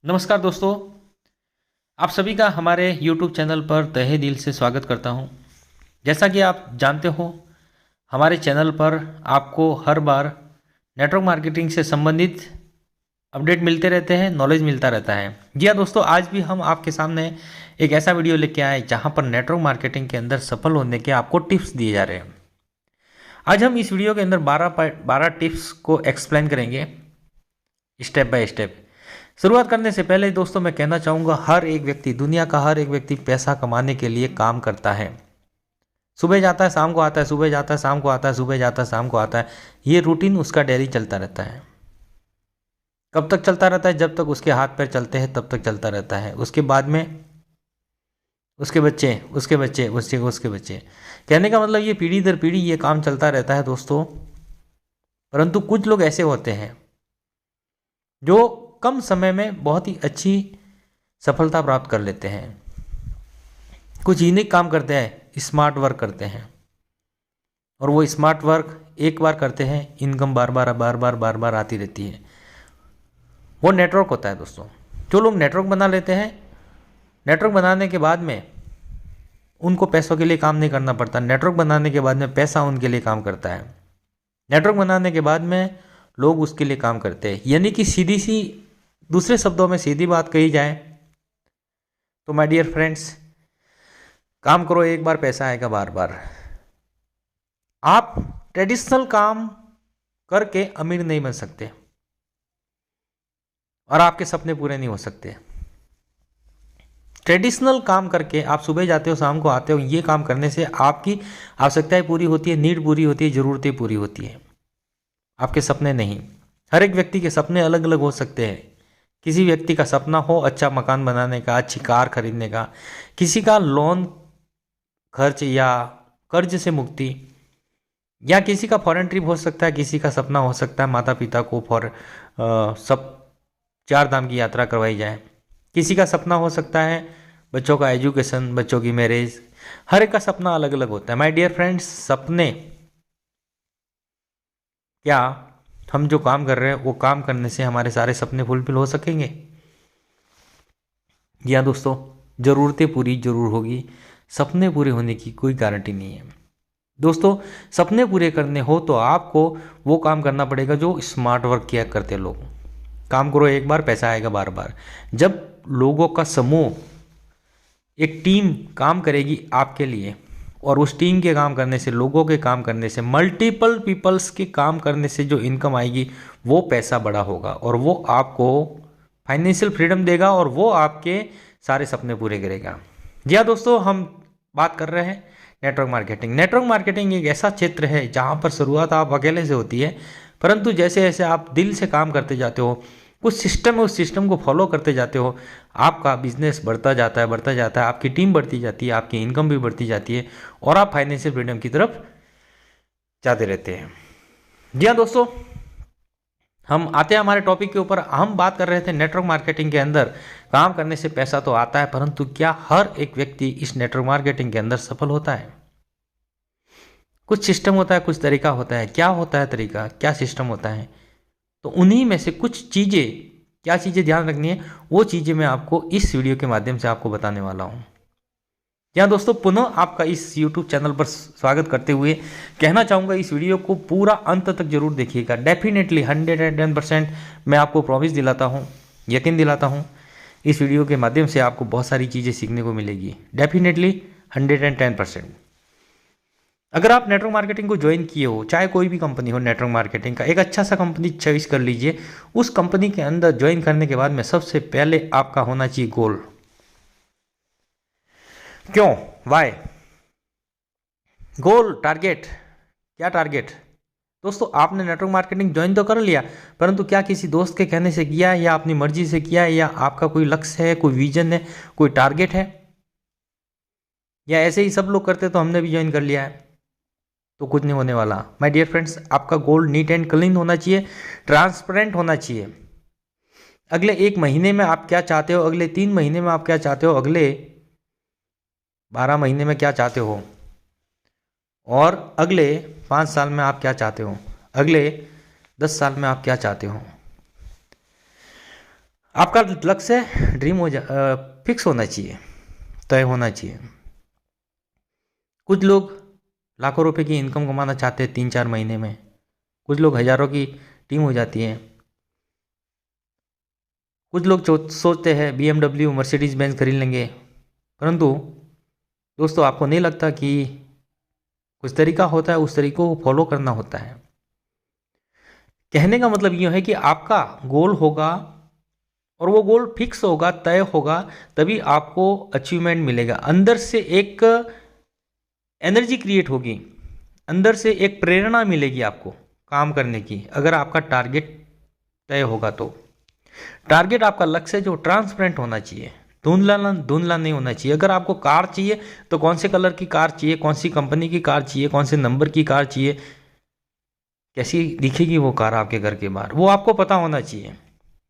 नमस्कार दोस्तों, आप सभी का हमारे YouTube चैनल पर तहे दिल से स्वागत करता हूं। जैसा कि आप जानते हो, हमारे चैनल पर आपको हर बार नेटवर्क मार्केटिंग से संबंधित अपडेट मिलते रहते हैं, नॉलेज मिलता रहता है। जी हाँ दोस्तों, आज भी हम आपके सामने एक ऐसा वीडियो लेके आए जहां पर नेटवर्क मार्केटिंग के अंदर सफल होने के आपको टिप्स दिए जा रहे हैं। आज हम इस वीडियो के अंदर 12 टिप्स को एक्सप्लेन करेंगे स्टेप बाय स्टेप। शुरुआत करने से पहले दोस्तों मैं कहना चाहूँगा, हर एक व्यक्ति, दुनिया का हर एक व्यक्ति पैसा कमाने के लिए काम करता है। सुबह जाता है, शाम को आता है, सुबह जाता है, शाम को आता है, सुबह जाता है, शाम को आता है। ये रूटीन उसका डेली चलता रहता है। कब तक चलता रहता है? जब तक उसके हाथ पैर चलते हैं तब तक चलता रहता है। उसके बाद में उसके बच्चे, उसके बच्चे, उसके बच्चे। कहने का मतलब ये पीढ़ी दर पीढ़ी ये काम चलता रहता है दोस्तों। परंतु कुछ लोग ऐसे होते हैं जो कम समय में बहुत ही अच्छी सफलता प्राप्त कर लेते हैं। कुछ यूनिक काम करते हैं, स्मार्ट वर्क करते हैं, और वो स्मार्ट वर्क एक बार करते हैं, इनकम बार बार आती रहती है। वो नेटवर्क होता है दोस्तों। जो लोग नेटवर्क बना लेते हैं, नेटवर्क बनाने के बाद में उनको पैसों के लिए काम नहीं करना पड़ता। नेटवर्क बनाने के बाद में पैसा उनके लिए काम करता है। नेटवर्क बनाने के बाद में लोग उसके लिए काम करते हैं। यानी कि सीधी सी, दूसरे शब्दों में सीधी बात कही जाए तो माय डियर फ्रेंड्स, काम करो एक बार, पैसा आएगा बार बार। आप ट्रेडिशनल काम करके अमीर नहीं बन सकते और आपके सपने पूरे नहीं हो सकते। ट्रेडिशनल काम करके आप सुबह जाते हो, शाम को आते हो, ये काम करने से आपकी आवश्यकताएं पूरी होती है, नीड पूरी होती है, जरूरतें पूरी होती है, आपके सपने नहीं। हर एक व्यक्ति के सपने अलग अलग हो सकते हैं। किसी व्यक्ति का सपना हो अच्छा मकान बनाने का, अच्छी कार खरीदने का, किसी का लोन खर्च या कर्ज से मुक्ति, या किसी का फॉरेन ट्रिप हो सकता है। किसी का सपना हो सकता है माता पिता को सब 4 धाम की यात्रा करवाई जाए। किसी का सपना हो सकता है बच्चों का एजुकेशन, बच्चों की मैरिज। हर एक का सपना अलग अलग होता है। माय डियर फ्रेंड्स, सपने, क्या हम जो काम कर रहे हैं वो काम करने से हमारे सारे सपने फुलफिल हो सकेंगे? या दोस्तों, ज़रूरतें पूरी जरूर होगी, सपने पूरे होने की कोई गारंटी नहीं है। दोस्तों, सपने पूरे करने हो तो आपको वो काम करना पड़ेगा जो स्मार्ट वर्क किया करते लोग। काम करो एक बार, पैसा आएगा बार बार। जब लोगों का समूह, एक टीम काम करेगी आपके लिए, और उस टीम के काम करने से, लोगों के काम करने से, मल्टीपल पीपल्स के काम करने से जो इनकम आएगी वो पैसा बड़ा होगा, और वो आपको फाइनेंशियल फ्रीडम देगा, और वो आपके सारे सपने पूरे करेगा। जी हाँ दोस्तों, हम बात कर रहे हैं नेटवर्क मार्केटिंग। नेटवर्क मार्केटिंग एक ऐसा क्षेत्र है जहाँ पर शुरुआत आप अकेले से होती है, परंतु जैसे जैसे आप दिल से काम करते जाते हो, कुछ सिस्टम है, उस सिस्टम को फॉलो करते जाते हो, आपका बिजनेस बढ़ता जाता है, बढ़ता जाता है, आपकी टीम बढ़ती जाती है, आपकी इनकम भी बढ़ती जाती है, और आप फाइनेंशियल फ्रीडम की तरफ जाते रहते हैं। जी हाँ दोस्तों, हम आते हैं हमारे टॉपिक के ऊपर। हम बात कर रहे थे नेटवर्क मार्केटिंग के अंदर काम करने से पैसा तो आता है, परंतु क्या हर एक व्यक्ति इस नेटवर्क मार्केटिंग के अंदर सफल होता है? कुछ सिस्टम होता है, कुछ तरीका होता है। क्या होता है तरीका, क्या सिस्टम होता है? तो उन्हीं में से कुछ चीज़ें, क्या चीज़ें ध्यान रखनी है, वो चीज़ें मैं आपको इस वीडियो के माध्यम से आपको बताने वाला हूँ। यहाँ दोस्तों, पुनः आपका इस YouTube चैनल पर स्वागत करते हुए कहना चाहूँगा, इस वीडियो को पूरा अंत तक जरूर देखिएगा। डेफिनेटली 110% मैं आपको प्रॉमिस दिलाता हूँ, यकीन दिलाता हूँ, इस वीडियो के माध्यम से आपको बहुत सारी चीज़ें सीखने को मिलेगी। डेफिनेटली 110%। अगर आप नेटवर्क मार्केटिंग को ज्वाइन किए हो, चाहे कोई भी कंपनी हो, नेटवर्क मार्केटिंग का एक अच्छा सा कंपनी चॉइस कर लीजिए। उस कंपनी के अंदर ज्वाइन करने के बाद में सबसे पहले आपका होना चाहिए गोल। क्यों, वाई, गोल, टारगेट। क्या टारगेट? दोस्तों, आपने नेटवर्क मार्केटिंग ज्वाइन तो कर लिया, परंतु क्या किसी दोस्त के कहने से किया है, या अपनी मर्जी से किया है, या आपका कोई लक्ष्य है, कोई विजन है, कोई टारगेट है, या ऐसे ही सब लोग करते तो हमने भी ज्वाइन कर लिया है? तो कुछ नहीं होने वाला। माय डियर फ्रेंड्स, आपका गोल नीट एंड क्लीन होना चाहिए, ट्रांसपेरेंट होना चाहिए। अगले 1 महीने में आप क्या चाहते हो, अगले 3 महीने में आप क्या चाहते हो, अगले 12 महीने में क्या चाहते हो, और अगले 5 साल में आप क्या चाहते हो, अगले 10 साल में आप क्या चाहते हो। आपका लक्ष्य ड्रीम फिक्स होना चाहिए, तय होना चाहिए। कुछ लोग लाखों रुपए की इनकम कमाना चाहते हैं 3-4 महीने में, कुछ लोग हज़ारों की टीम हो जाती है, कुछ लोग सोचते हैं BMW मर्सिडीज बेंज खरीद लेंगे। परंतु दोस्तों आपको नहीं लगता कि कुछ तरीका होता है, उस तरीकों को फॉलो करना होता है। कहने का मतलब ये है कि आपका गोल होगा और वो गोल फिक्स होगा, तय होगा, तभी आपको अचीवमेंट मिलेगा। अंदर से एक एनर्जी क्रिएट होगी, अंदर से एक प्रेरणा मिलेगी आपको काम करने की, अगर आपका टारगेट तय होगा तो। टारगेट आपका लक्ष्य जो ट्रांसपेरेंट होना चाहिए, धुंधला धुंधला नहीं होना चाहिए। अगर आपको कार चाहिए तो कौन से कलर की कार चाहिए, कौन सी कंपनी की कार चाहिए, कौन से नंबर की कार चाहिए, कैसी दिखेगी वो कार आपके घर के बाहर, वो आपको पता होना चाहिए।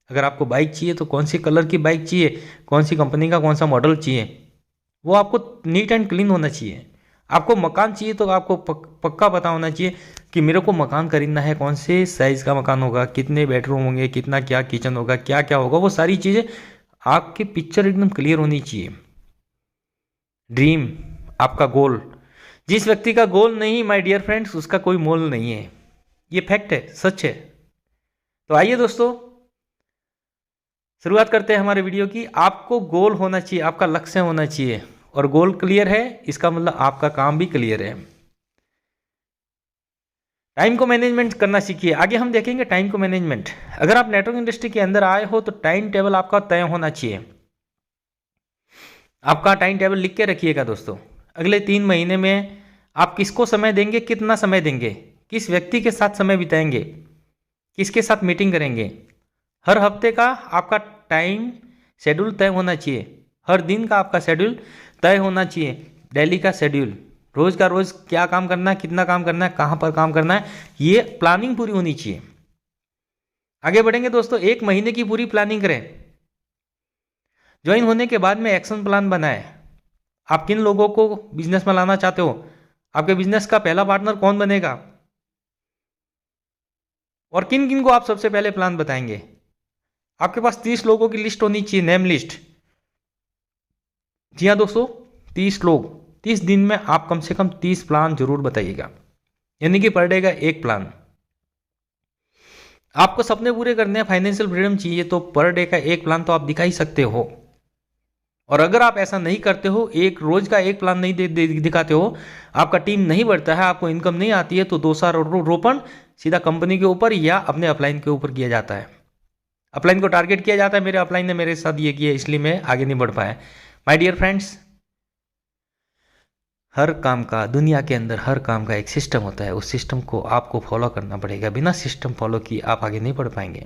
अगर आपको बाइक चाहिए तो कौन सी कलर की बाइक चाहिए, कौन सी कंपनी का कौन सा मॉडल चाहिए, वो आपको नीट एंड क्लीन होना चाहिए। आपको मकान चाहिए तो आपको पक्का पता होना चाहिए कि मेरे को मकान खरीदना है, कौन से साइज़ का मकान होगा, कितने बेडरूम होंगे, कितना क्या किचन होगा, क्या क्या होगा, वो सारी चीज़ें आपकी पिक्चर एकदम क्लियर होनी चाहिए। ड्रीम, आपका गोल, जिस व्यक्ति का गोल नहीं माय डियर फ्रेंड्स, उसका कोई मोल नहीं है। ये फैक्ट है, सच है। तो आइए दोस्तों शुरुआत करते हैं हमारे वीडियो की। आपको गोल होना चाहिए, आपका लक्ष्य होना चाहिए, और गोल क्लियर है इसका मतलब आपका काम भी क्लियर है। टाइम को मैनेजमेंट करना सीखिए। आगे हम देखेंगे टाइम को मैनेजमेंट। अगर आप नेटवर्क इंडस्ट्री के अंदर आए हो तो टाइम टेबल आपका तय होना चाहिए। आपका टाइम टेबल लिख के रखिएगा दोस्तों। अगले 3 महीने में आप किसको समय देंगे, कितना समय देंगे, किस व्यक्ति के साथ समय बिताएंगे, किसके साथ मीटिंग करेंगे। हर हफ्ते का आपका टाइम शेड्यूल तय होना चाहिए, हर दिन का आपका शेड्यूल तय होना चाहिए, डेली का शेड्यूल, रोज़ का रोज़ क्या काम करना है, कितना काम करना है, कहाँ पर काम करना है, ये प्लानिंग पूरी होनी चाहिए। आगे बढ़ेंगे दोस्तों, 1 महीने की पूरी प्लानिंग करें। ज्वाइन होने के बाद में एक्शन प्लान बनाएं। आप किन लोगों को बिजनेस में लाना चाहते हो, आपके बिजनेस का पहला पार्टनर कौन बनेगा, और किन किन को आप सबसे पहले प्लान बताएंगे। आपके पास 30 लोगों की लिस्ट होनी चाहिए, नेम लिस्ट। जी हाँ दोस्तों, 30 लोग, 30 दिन में आप कम से कम 30 प्लान जरूर बताइएगा, यानी कि पर डे का एक प्लान। आपको सपने पूरे करने हैं, फाइनेंशियल फ्रीडम चाहिए, तो पर डे का एक प्लान तो आप दिखा ही सकते हो। और अगर आप ऐसा नहीं करते हो, एक रोज का एक प्लान नहीं दिखाते हो, आपका टीम नहीं बढ़ता है, आपको इनकम नहीं आती है, तो दोषारोपण सीधा कंपनी के ऊपर या अपने अपलाइन के ऊपर किया जाता है। अपलाइन को टारगेट किया जाता है, मेरे अपलाइन ने मेरे साथ ये किया इसलिए मैं आगे नहीं बढ़ पाया। माय डियर फ्रेंड्स, हर काम का, दुनिया के अंदर हर काम का एक सिस्टम होता है, उस सिस्टम को आपको फॉलो करना पड़ेगा। बिना सिस्टम फॉलो किए आप आगे नहीं बढ़ पाएंगे।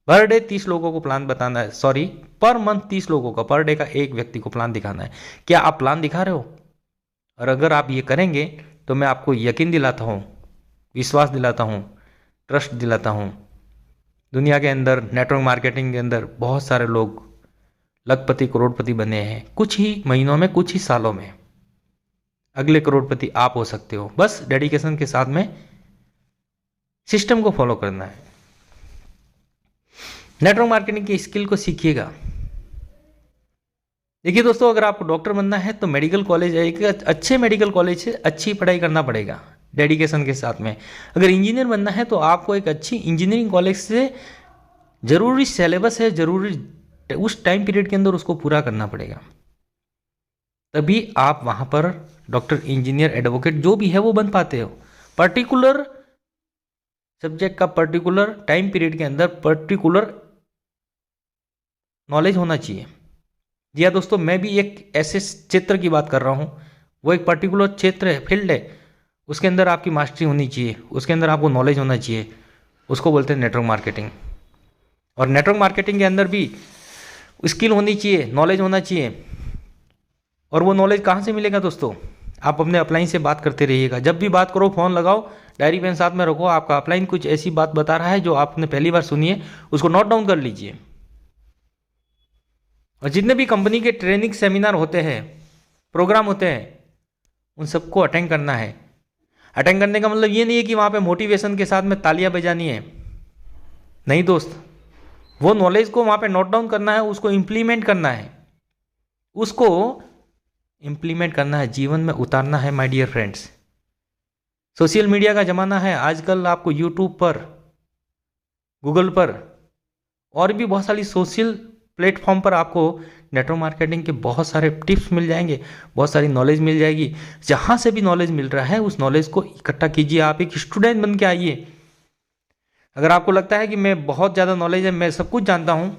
पर डे 30 लोगों को प्लान बताना है, सॉरी पर मंथ 30 लोगों का, पर डे का एक व्यक्ति को प्लान दिखाना है। क्या आप प्लान दिखा रहे हो? और अगर आप ये करेंगे तो मैं आपको यकीन दिलाता हूँ, विश्वास दिलाता हूँ, ट्रस्ट दिलाता हूँ, दुनिया के अंदर नेटवर्क मार्केटिंग के अंदर बहुत सारे लोग लखपति करोड़पति बने हैं कुछ ही महीनों में, कुछ ही सालों में। अगले करोड़पति आप हो सकते हो, बस डेडिकेशन के साथ में सिस्टम को फॉलो करना है। नेटवर्क मार्केटिंग की स्किल को सीखिएगा। देखिए दोस्तों, अगर आपको डॉक्टर बनना है तो मेडिकल कॉलेज है, एक अच्छे मेडिकल कॉलेज से अच्छी पढ़ाई करना पड़ेगा डेडिकेशन के साथ में। अगर इंजीनियर बनना है तो आपको एक अच्छी इंजीनियरिंग कॉलेज से जरूरी सिलेबस है, जरूरी उस टाइम पीरियड के अंदर उसको पूरा करना पड़ेगा, तभी आप वहां पर डॉक्टर, इंजीनियर, एडवोकेट जो भी है वो बन पाते हो। पर्टिकुलर सब्जेक्ट का पर्टिकुलर टाइम पीरियड के अंदर पर्टिकुलर नॉलेज होना चाहिए। जी हाँ दोस्तों, मैं भी एक ऐसे क्षेत्र की बात कर रहा हूँ, वो एक पर्टिकुलर क्षेत्र है, फील्ड है, उसके अंदर आपकी मास्टरी होनी चाहिए, उसके अंदर आपको नॉलेज होना चाहिए, उसको बोलते हैं नेटवर्क मार्केटिंग। और नेटवर्क मार्केटिंग के अंदर भी स्किल होनी चाहिए, नॉलेज होना चाहिए। और वो नॉलेज कहाँ से मिलेगा दोस्तों? आप अपने अपलाइन से बात करते रहिएगा। जब भी बात करो फ़ोन लगाओ, डायरी पेन साथ में रखो, आपका अपलाइन कुछ ऐसी बात बता रहा है जो आपने पहली बार सुनी है, उसको नोट डाउन कर लीजिए। और जितने भी कंपनी के ट्रेनिंग सेमिनार होते हैं, प्रोग्राम होते हैं, उन सबको अटेंड करना है। अटेंड करने का मतलब ये नहीं है कि वहाँ पे मोटिवेशन के साथ में तालियां बजानी है, नहीं दोस्त। वो नॉलेज को वहाँ पे नोट डाउन करना है, उसको इम्प्लीमेंट करना है, उसको इम्प्लीमेंट करना है, जीवन में उतारना है। My dear friends, social media का ज़माना है आजकल। आपको यूट्यूब पर, गूगल पर और भी बहुत सारी सोशल प्लेटफॉर्म पर आपको नेटवर्क मार्केटिंग के बहुत सारे टिप्स मिल जाएंगे, बहुत सारी नॉलेज मिल जाएगी। जहाँ से भी नॉलेज मिल रहा है उस नॉलेज को इकट्ठा कीजिए। आप एक स्टूडेंट बन के आइए। अगर आपको लगता है कि मैं बहुत ज़्यादा नॉलेज है, मैं सब कुछ जानता हूँ,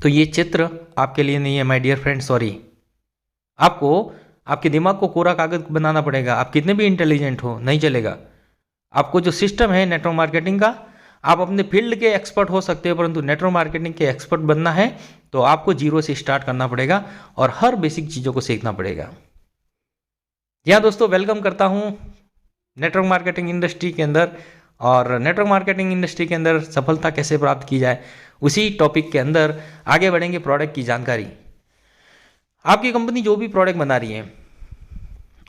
तो ये चित्र आपके लिए नहीं है माय डियर फ्रेंड, सॉरी। आपको आपके दिमाग को कोरा कागज बनाना पड़ेगा। आप कितने भी इंटेलिजेंट हो नहीं चलेगा। आपको जो सिस्टम है नेटवर्क मार्केटिंग का, आप अपने फील्ड के एक्सपर्ट हो सकते हो, परंतु नेटवर्क मार्केटिंग के एक्सपर्ट बनना है तो आपको जीरो से स्टार्ट करना पड़ेगा और हर बेसिक चीज़ों को सीखना पड़ेगा। जी हाँ दोस्तों, वेलकम करता हूँ नेटवर्क मार्केटिंग इंडस्ट्री के अंदर। और नेटवर्क मार्केटिंग इंडस्ट्री के अंदर सफलता कैसे प्राप्त की जाए, उसी टॉपिक के अंदर आगे बढ़ेंगे। प्रोडक्ट की जानकारी। आपकी कंपनी जो भी प्रोडक्ट बना रही है,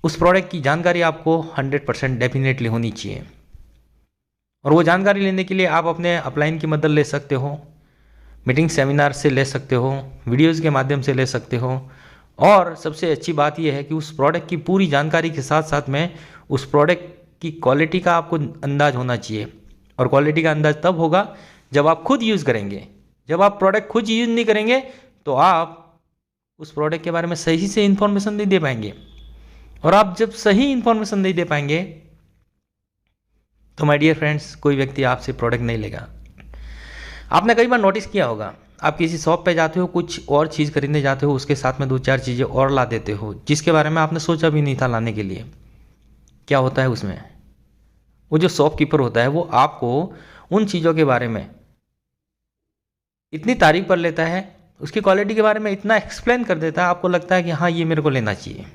उस प्रोडक्ट की जानकारी आपको 100% डेफिनेटली होनी चाहिए। और वो जानकारी लेने के लिए आप अपने अपलाइन की मदद ले सकते हो, मीटिंग सेमिनार से ले सकते हो, वीडियोस के माध्यम से ले सकते हो। और सबसे अच्छी बात यह है कि उस प्रोडक्ट की पूरी जानकारी के साथ साथ में उस प्रोडक्ट की क्वालिटी का आपको अंदाज होना चाहिए। और क्वालिटी का अंदाज तब होगा जब आप खुद यूज़ करेंगे। जब आप प्रोडक्ट खुद यूज़ नहीं करेंगे तो आप उस प्रोडक्ट के बारे में सही से इंफॉर्मेशन नहीं दे पाएंगे। और आप जब सही इंफॉर्मेशन नहीं दे पाएंगे तो माय डियर फ्रेंड्स, कोई व्यक्ति आपसे प्रोडक्ट नहीं लेगा। आपने कई बार नोटिस किया होगा, आप किसी शॉप पे जाते हो, कुछ और चीज़ खरीदने जाते हो, उसके साथ में 2-4 चीज़ें और ला देते हो जिसके बारे में आपने सोचा भी नहीं था लाने के लिए। क्या होता है उसमें? वो जो शॉपकीपर होता है वो आपको उन चीज़ों के बारे में इतनी तारीफ कर लेता है, उसकी क्वालिटी के बारे में इतना एक्सप्लेन कर देता है, आपको लगता है कि हाँ ये मेरे को लेना चाहिए।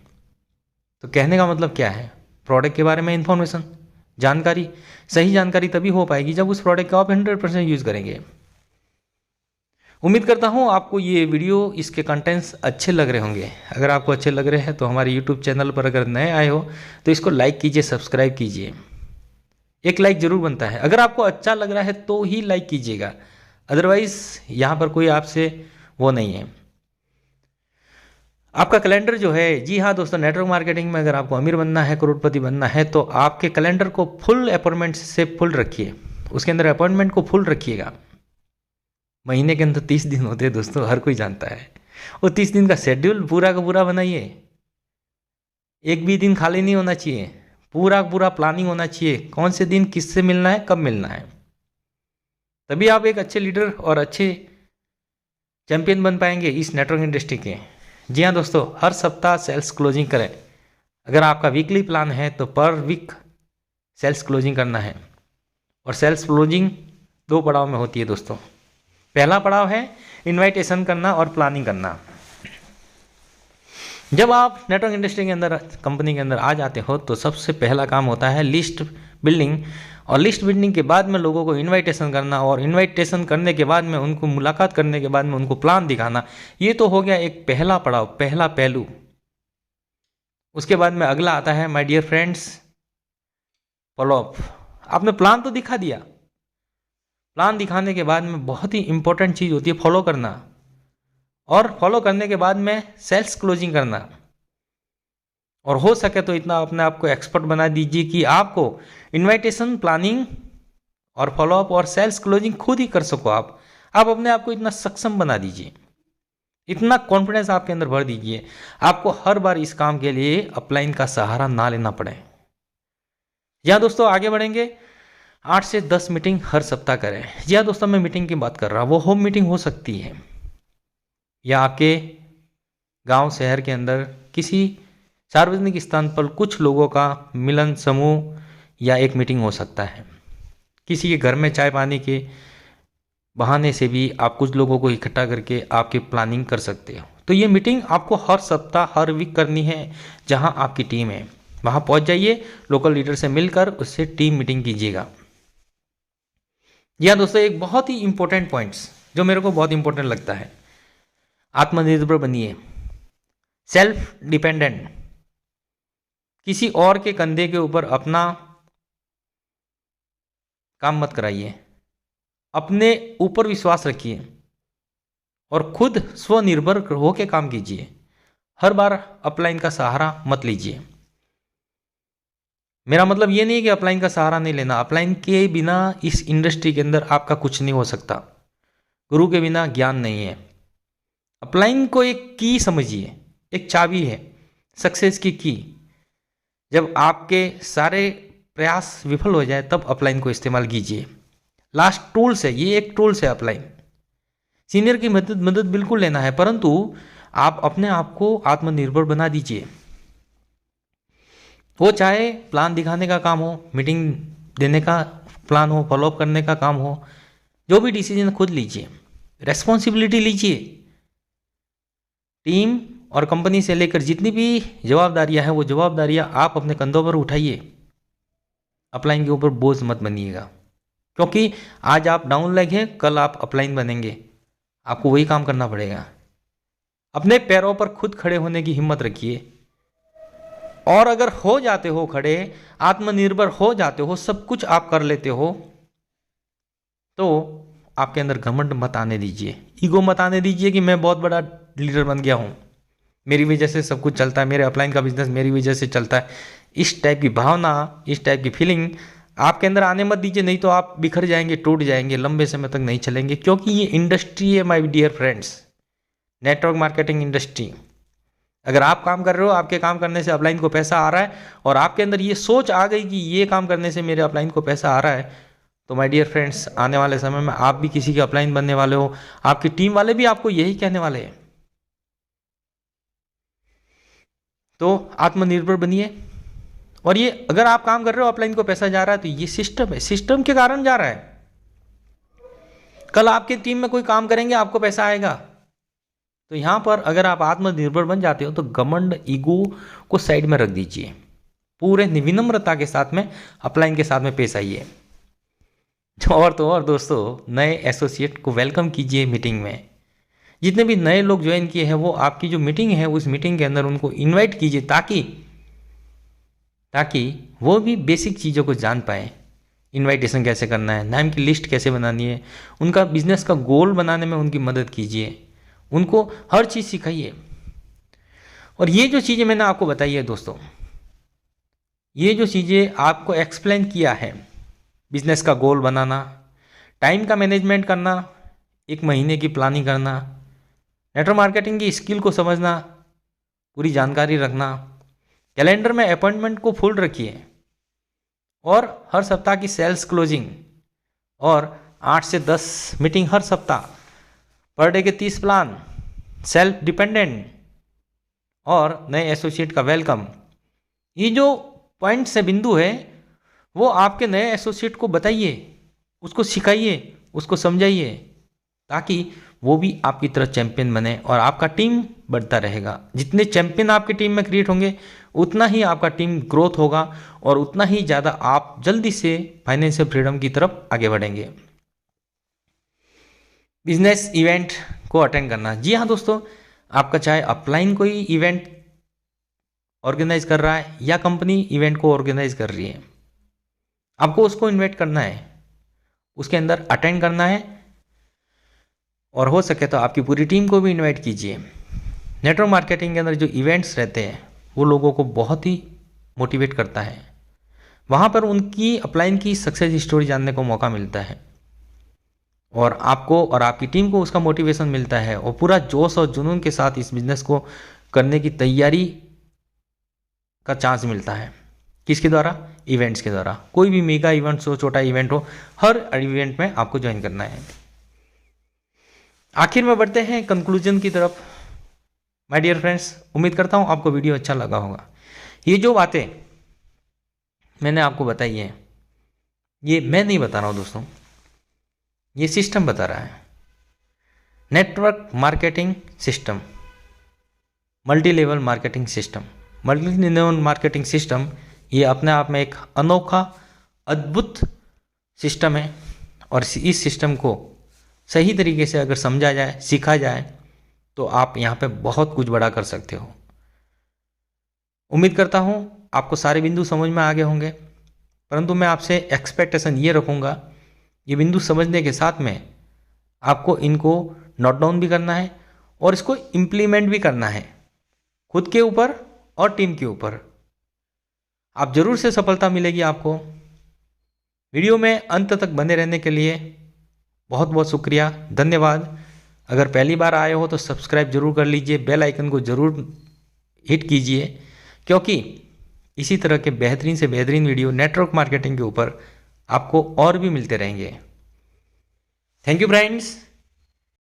तो कहने का मतलब क्या है? प्रोडक्ट के बारे में इंफॉर्मेशन, जानकारी, सही जानकारी तभी हो पाएगी जब उस प्रोडक्ट का आप 100% यूज़ करेंगे। उम्मीद करता हूँ आपको ये वीडियो, इसके कंटेंट्स अच्छे लग रहे होंगे। अगर आपको अच्छे लग रहे हैं तो हमारे यूट्यूब चैनल पर अगर नए आए हो तो इसको लाइक कीजिए, सब्सक्राइब कीजिए। एक लाइक जरूर बनता है। अगर आपको अच्छा लग रहा है तो ही लाइक कीजिएगा, अदरवाइज यहाँ पर कोई आपसे वो नहीं है। आपका कैलेंडर जो है, जी हाँ दोस्तों, नेटवर्क मार्केटिंग में अगर आपको अमीर बनना है, करोड़पति बनना है, तो आपके कैलेंडर को फुल अपॉइंटमेंट से फुल रखिए। उसके अंदर अपॉइंटमेंट को फुल रखिएगा। महीने के अंदर 30 दिन होते हैं दोस्तों, हर कोई जानता है। वो 30 दिन का शेड्यूल पूरा का पूरा बनाइए। एक भी दिन खाली नहीं होना चाहिए, पूरा पूरा प्लानिंग होना चाहिए। कौन से दिन किससे मिलना है, कब मिलना है, तभी आप एक अच्छे लीडर और अच्छे चैंपियन बन पाएंगे इस नेटवर्क इंडस्ट्री के। जी हाँ दोस्तों, हर सप्ताह सेल्स क्लोजिंग करें। अगर आपका वीकली प्लान है तो पर वीक सेल्स क्लोजिंग करना है। और सेल्स क्लोजिंग 2 पड़ाव में होती है दोस्तों। पहला पड़ाव है इनविटेशन करना और प्लानिंग करना। जब आप नेटवर्क इंडस्ट्री के अंदर, कंपनी के अंदर आ जाते हो तो सबसे पहला काम होता है लिस्ट बिल्डिंग। और लिस्ट बिल्डिंग के बाद में लोगों को इनविटेशन करना, और इनविटेशन करने के बाद में उनको मुलाकात करने के बाद में उनको प्लान दिखाना। ये तो हो गया एक पहला पड़ाव, पहला पहलू। उसके बाद में अगला आता है माय डियर फ्रेंड्स, फॉलोअप। आपने प्लान तो दिखा दिया, प्लान दिखाने के बाद में बहुत ही इंपॉर्टेंट चीज़ होती है फॉलो करना। और फॉलो करने के बाद में सेल्स क्लोजिंग करना। और हो सके तो इतना अपने आप को एक्सपर्ट बना दीजिए कि आपको इनविटेशन, प्लानिंग और फॉलोअप और सेल्स क्लोजिंग खुद ही कर सको। आप अपने आप को इतना सक्षम बना दीजिए, इतना कॉन्फिडेंस आपके अंदर भर दीजिए, आपको हर बार इस काम के लिए अपलाइन का सहारा ना लेना पड़े। यहाँ दोस्तों आगे बढ़ेंगे। 8 से 10 मीटिंग हर सप्ताह करें। जी हाँ दोस्तों, मैं मीटिंग की बात कर रहा हूँ। वो होम मीटिंग हो सकती है या आपके गांव शहर के अंदर किसी सार्वजनिक स्थान पर कुछ लोगों का मिलन समूह या एक मीटिंग हो सकता है। किसी के घर में चाय पानी के बहाने से भी आप कुछ लोगों को इकट्ठा करके आपकी प्लानिंग कर सकते हो। तो ये मीटिंग आपको हर सप्ताह, हर वीक करनी है। जहां आपकी टीम है वहां पहुंच जाइए, लोकल लीडर से मिलकर उससे टीम मीटिंग कीजिएगा। यह दोस्तों एक बहुत ही इंपॉर्टेंट पॉइंट्स जो मेरे को बहुत इंपॉर्टेंट लगता है, आत्मनिर्भर बनिए, सेल्फ डिपेंडेंट। किसी और के कंधे के ऊपर अपना काम मत कराइए, अपने ऊपर विश्वास रखिए और खुद स्वनिर्भर होकर काम कीजिए। हर बार अपलाइन का सहारा मत लीजिए। मेरा मतलब ये नहीं कि अपलाइन का सहारा नहीं लेना, अपलाइन के बिना इस इंडस्ट्री के अंदर आपका कुछ नहीं हो सकता। गुरु के बिना ज्ञान नहीं है। अपलाइन को एक की समझिए, एक चाबी है सक्सेस की। जब आपके सारे प्रयास विफल हो जाए तब अपलाइन को इस्तेमाल कीजिए। लास्ट टूल्स है, ये एक टूल्स है अपलाइन। सीनियर की मदद बिल्कुल लेना है, परंतु आप अपने आप को आत्मनिर्भर बना दीजिए। वो चाहे प्लान दिखाने का काम हो, मीटिंग देने का प्लान हो, फॉलोअप करने का काम हो, जो भी डिसीजन खुद लीजिए, रेस्पॉन्सिबिलिटी लीजिए। टीम और कंपनी से लेकर जितनी भी जवाबदारियां हैं वो जवाबदारियां आप अपने कंधों पर उठाइए। अपलाइन के ऊपर बोझ मत बनिएगा, क्योंकि आज आप डाउन लेग हैं, कल आप अपलाइन बनेंगे। आपको वही काम करना पड़ेगा। अपने पैरों पर खुद खड़े होने की हिम्मत रखिए, और अगर हो जाते हो खड़े, आत्मनिर्भर हो जाते हो, सब कुछ आप कर लेते हो, तो आपके अंदर घमंड मत आने दीजिए, ईगो मत आने दीजिए कि मैं बहुत बड़ा लीडर बन गया हूँ, मेरी वजह से सब कुछ चलता है, मेरे अपलाइन का बिजनेस मेरी वजह से चलता है। इस टाइप की भावना, इस टाइप की फीलिंग आपके अंदर आने मत दीजिए, नहीं तो आप बिखर जाएंगे, टूट जाएंगे, लंबे समय तक नहीं चलेंगे। क्योंकि ये इंडस्ट्री है my dear friends, network marketing industry. अगर आप काम कर रहे हो, आपके काम करने से अपलाइन को पैसा आ रहा है, और आपके अंदर ये सोच आ गई कि ये काम करने से मेरे अपलाइन को पैसा आ रहा है, तो माय डियर फ्रेंड्स, आने वाले समय में आप भी किसी के अपलाइन बनने वाले हो। आपकी टीम वाले भी आपको यही कहने वाले हैं। तो आत्मनिर्भर बनिए। और ये अगर आप काम कर रहे हो, अपलाइन को पैसा जा रहा है, तो ये सिस्टम है, सिस्टम के कारण जा रहा है। कल आपके टीम में कोई काम करेंगे, आपको पैसा आएगा। तो यहां पर अगर आप आत्मनिर्भर बन जाते हो तो घमंड, ईगो को साइड में रख दीजिए, पूरे विनम्रता के साथ में अपलाइन के साथ में पेश आइए। और तो और दोस्तों, नए एसोसिएट को वेलकम कीजिए मीटिंग में। जितने भी नए लोग ज्वाइन किए हैं, वो आपकी जो मीटिंग है उस मीटिंग के अंदर उनको इनवाइट कीजिए, ताकि वो भी बेसिक चीज़ों को जान पाए। इनविटेशन कैसे करना है, नाम की लिस्ट कैसे बनानी है, उनका बिजनेस का गोल बनाने में उनकी मदद कीजिए, उनको हर चीज़ सिखाइए। और ये जो चीज़ें मैंने आपको बताई है दोस्तों, ये जो चीज़ें आपको एक्सप्लेन किया है, बिजनेस का गोल बनाना, टाइम का मैनेजमेंट करना, एक महीने की प्लानिंग करना, नेटवर्क मार्केटिंग की स्किल को समझना, पूरी जानकारी रखना, कैलेंडर में अपॉइंटमेंट को फुल रखिए, और हर सप्ताह की सेल्स क्लोजिंग, और 8 से 10 मीटिंग हर सप्ताह, पर डे के 30 प्लान, सेल्फ डिपेंडेंट, और नए एसोसिएट का वेलकम। ये जो पॉइंट्स है, बिंदु है, वो आपके नए एसोसिएट को बताइए, उसको सिखाइए, उसको समझाइए, ताकि वो भी आपकी तरह चैंपियन बने और आपका टीम बढ़ता रहेगा। जितने चैंपियन आपकी टीम में क्रिएट होंगे, उतना ही आपका टीम ग्रोथ होगा, और उतना ही ज़्यादा आप जल्दी से फाइनेंशियल फ्रीडम की तरफ आगे बढ़ेंगे। बिजनेस इवेंट को अटेंड करना, जी हाँ दोस्तों, आपका चाहे अपलाइन कोई इवेंट ऑर्गेनाइज कर रहा है या कंपनी इवेंट को ऑर्गेनाइज कर रही है, आपको उसको इन्वाइट करना है, उसके अंदर अटेंड करना है, और हो सके तो आपकी पूरी टीम को भी इनवाइट कीजिए। नेटवर्क मार्केटिंग के अंदर जो इवेंट्स रहते हैं वो लोगों को बहुत ही मोटिवेट करता है। वहाँ पर उनकी अपलाइन की सक्सेस स्टोरी जानने को मौका मिलता है, और आपको और आपकी टीम को उसका मोटिवेशन मिलता है, और पूरा जोश और जुनून के साथ इस बिजनेस को करने की तैयारी का चांस मिलता है। किसके द्वारा? इवेंट्स के द्वारा। कोई भी मेगा इवेंट्स हो, छोटा इवेंट हो, हर इवेंट में आपको ज्वाइन करना है। आखिर में बढ़ते हैं कंक्लूजन की तरफ। माय डियर फ्रेंड्स, उम्मीद करता हूँ आपको वीडियो अच्छा लगा होगा। ये जो बातें मैंने आपको बताई हैं, ये मैं नहीं बता रहा हूँ दोस्तों, ये सिस्टम बता रहा है। Network marketing system, multi level marketing system. Multi level marketing system ये अपने आप में एक अनोखा, अद्भुत सिस्टम है, और इस सिस्टम को सही तरीके से अगर समझा जाए, सीखा जाए, तो आप यहाँ पे बहुत कुछ बड़ा कर सकते हो। उम्मीद करता हूँ आपको सारे बिंदु समझ में आ गए होंगे, परंतु मैं आपसे एक्सपेक्टेशन ये रखूँगा ये बिंदु समझने के साथ में आपको इनको नोट डाउन भी करना है और इसको इम्प्लीमेंट भी करना है खुद के ऊपर और टीम के ऊपर। आप जरूर से सफलता मिलेगी आपको। वीडियो में अंत तक बने रहने के लिए बहुत बहुत शुक्रिया, धन्यवाद। अगर पहली बार आए हो तो सब्सक्राइब जरूर कर लीजिए, बेल आइकन को जरूर हिट कीजिए, क्योंकि इसी तरह के बेहतरीन से बेहतरीन वीडियो नेटवर्क मार्केटिंग के ऊपर आपको और भी मिलते रहेंगे। Thank you friends.